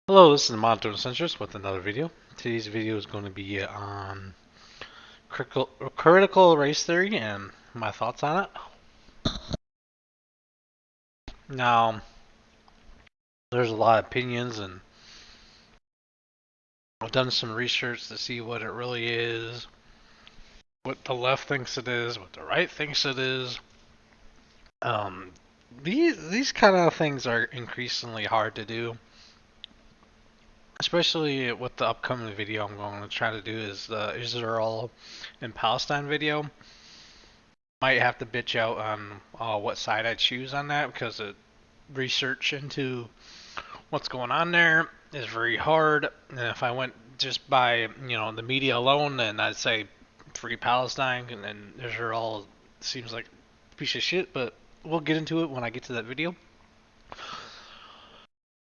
Hello, this is Monotone Centrist with another video. Today's video is going to be on critical race theory and my thoughts on it. Now, there's a lot of opinions, and I've done some research to see what it really is, what the left thinks it is, what the right thinks it is. Um, these kind of things are increasingly hard to do, especially with the upcoming video I'm going to try to do is the Israel and Palestine video. Might have to bitch out on what side I choose on that because research into what's going on there is very hard. And if I went just by the media alone, then I'd say free Palestine, and then Israel seems like a piece of shit. But we'll get into it when I get to that video.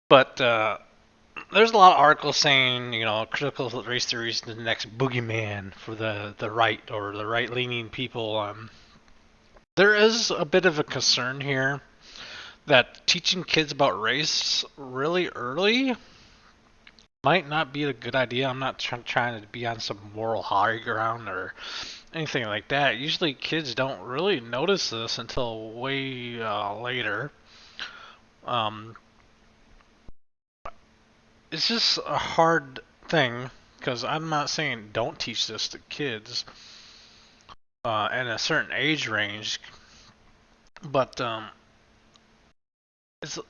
But there's a lot of articles saying critical race theory is the next boogeyman for the right or the right leaning people. There is a bit of a concern here that teaching kids about race really early might not be a good idea. I'm not trying to be on some moral high ground or anything like that. Usually, kids don't really notice this until way later. Um, it's just a hard thing because I'm not saying don't teach this to kids in a certain age range, but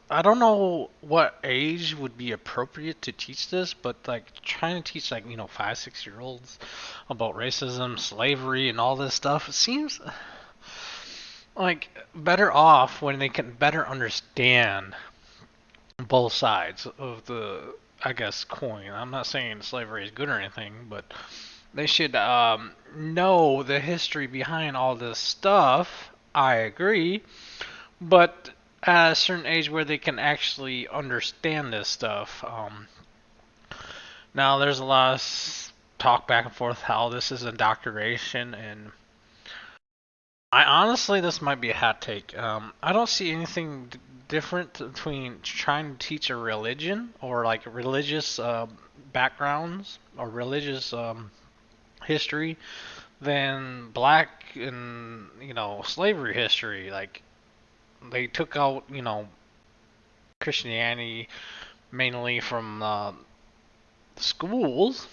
I don't know what age would be appropriate to teach this, but like trying to teach 5, 6 year olds about racism, slavery, and all this stuff, it seems like better off when they can better understand both sides of the, I guess, coin. I'm not saying slavery is good or anything, but they should know the history behind all this stuff. I agree, but at a certain age where they can actually understand this stuff. Now, there's a lot of talk back and forth how this is indoctrination, and I honestly, this might be a hot take. I don't see anything different between trying to teach a religion or like religious backgrounds or religious history than black and slavery history. Like they took out Christianity mainly from schools,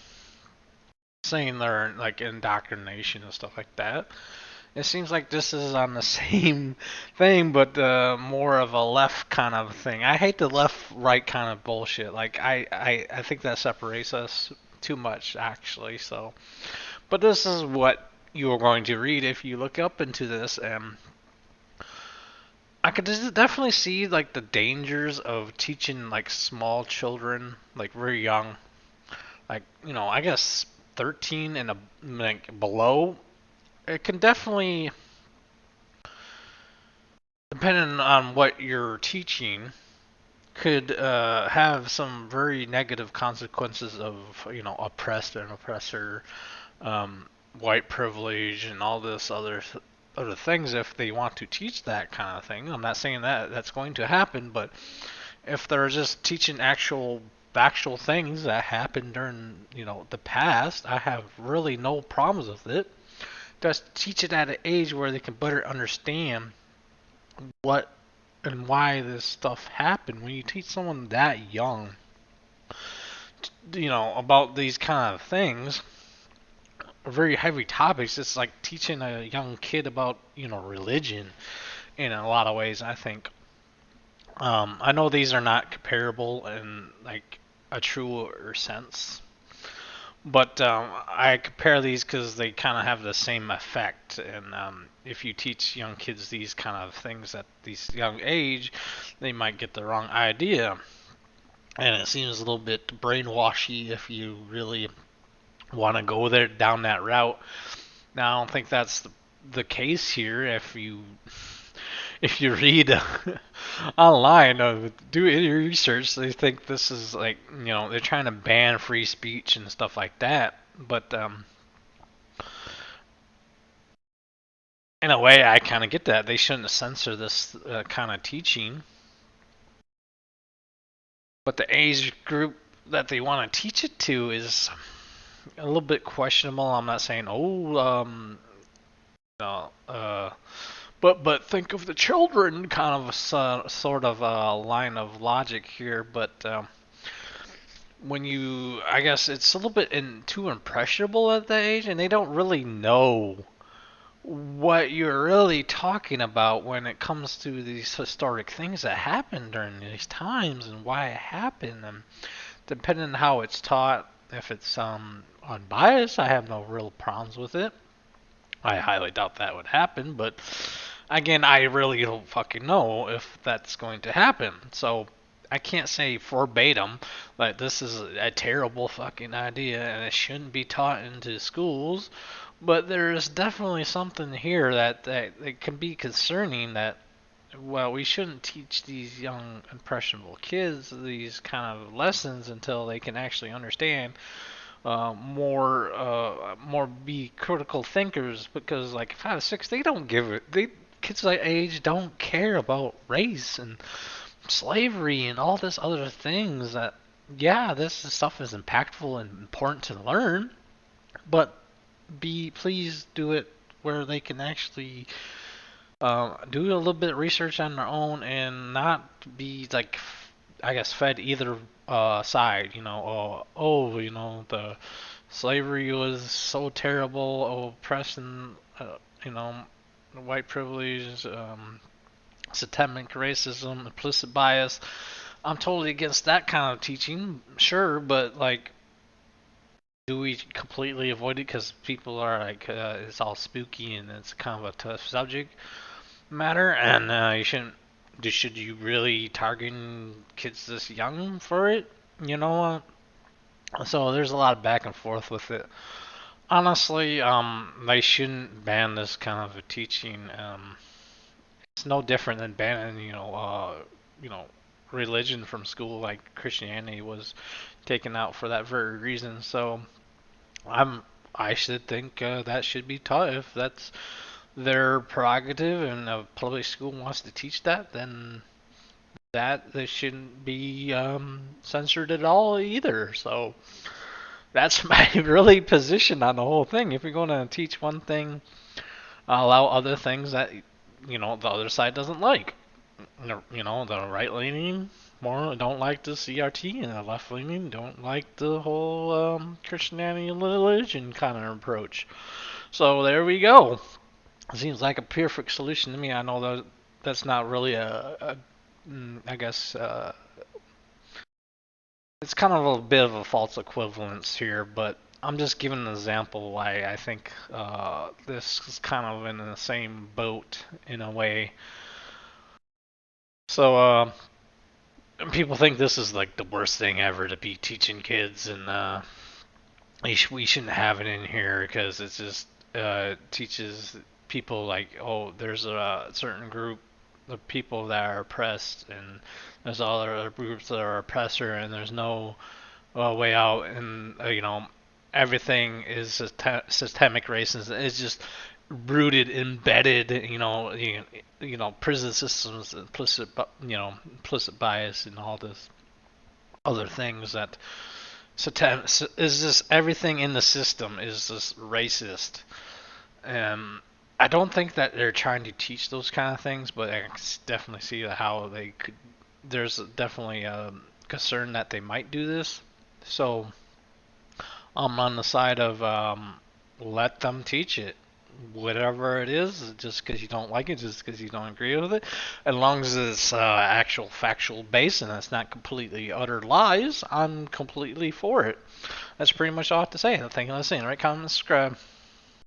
saying they're like indoctrination and stuff like that. It seems like this is on the same thing, but more of a left kind of thing. I hate the left-right kind of bullshit. Like I think that separates us too much, actually. So, but this is what you are going to read if you look up into this, and I could definitely see like the dangers of teaching like small children, like very young, like I guess 13 and like below. It can definitely, depending on what you're teaching, could have some very negative consequences of oppressed and oppressor, um, white privilege, and all this other things. If they want to teach that kind of thing, I'm not saying that that's going to happen, but if they're just teaching actual factual things that happened during the past, I have really no problems with it. Just teach it at an age where they can better understand what and why this stuff happened. When you teach someone that young, about these kind of things, very heavy topics, it's like teaching a young kid about, religion in a lot of ways, I think. I know these are not comparable in like a truer sense, but I compare these because they kind of have the same effect. And if you teach young kids these kind of things at this young age, they might get the wrong idea. And it seems a little bit brainwashy if you really want to go there down that route. Now, I don't think that's the case here. If you read online, do any research, they think this is like they're trying to ban free speech and stuff like that. But in a way, I kind of get that. They shouldn't censor this kind of teaching. But the age group that they want to teach it to is a little bit questionable. I'm not saying, oh, no, but think of the children, kind of a sort of a line of logic here. But when you, I guess it's a little bit too impressionable at that age, and they don't really know what you're really talking about when it comes to these historic things that happened during these times and why it happened. And depending on how it's taught, if it's unbiased, I have no real problems with it. I highly doubt that would happen, but again, I really don't fucking know if that's going to happen. So I can't say verbatim that this is a terrible fucking idea and it shouldn't be taught into schools, but there is definitely something here that can be concerning that, well, we shouldn't teach these young impressionable kids these kind of lessons until they can actually understand more be critical thinkers, because like 5 6 they don't give it, they kids that age don't care about race and slavery and all this other things that, yeah, this stuff is impactful and important to learn, but be please do it where they can actually do a little bit of research on their own and not be like, I guess, fed either side. You know, the slavery was so terrible, oppression, you know, white privilege, systemic racism, implicit bias. I'm totally against that kind of teaching, sure, but like, do we completely avoid it because people are like, it's all spooky and it's kind of a tough subject matter, and you shouldn't. Should you really target kids this young for it? You know, so there's a lot of back and forth with it. Honestly, they shouldn't ban this kind of a teaching. It's no different than banning, you know, religion from school, like Christianity was taken out for that very reason. So I'm, I should think that should be taught. If that's their prerogative and a public school wants to teach that, then that they shouldn't be censored at all either. So that's my really position on the whole thing. If you're going to teach one thing, allow other things that, you know, the other side doesn't like. You know, the right leaning more don't like the CRT, and the left leaning don't like the whole Christianity and religion kind of approach. So there we go. It seems like a perfect solution to me. I know that that's not really I guess it's kind of a bit of a false equivalence here, but I'm just giving an example why I think this is kind of in the same boat in a way. So people think this is like the worst thing ever to be teaching kids, and we shouldn't have it in here because it just teaches people like, oh, there's a certain group of people that are oppressed, and there's other groups that are oppressor, and there's no way out, and everything is systemic racism. It's just rooted, embedded, prison systems, implicit bias, and all this other things that is just everything in the system is just racist. I don't think that they're trying to teach those kind of things, but I can definitely see how they could. There's definitely a concern that they might do this. So I'm on the side of let them teach it. Whatever it is, just because you don't like it, just because you don't agree with it, as long as it's actual factual base and it's not completely utter lies, I'm completely for it. That's pretty much all I have to say. Thank you for listening. Right, comment, subscribe.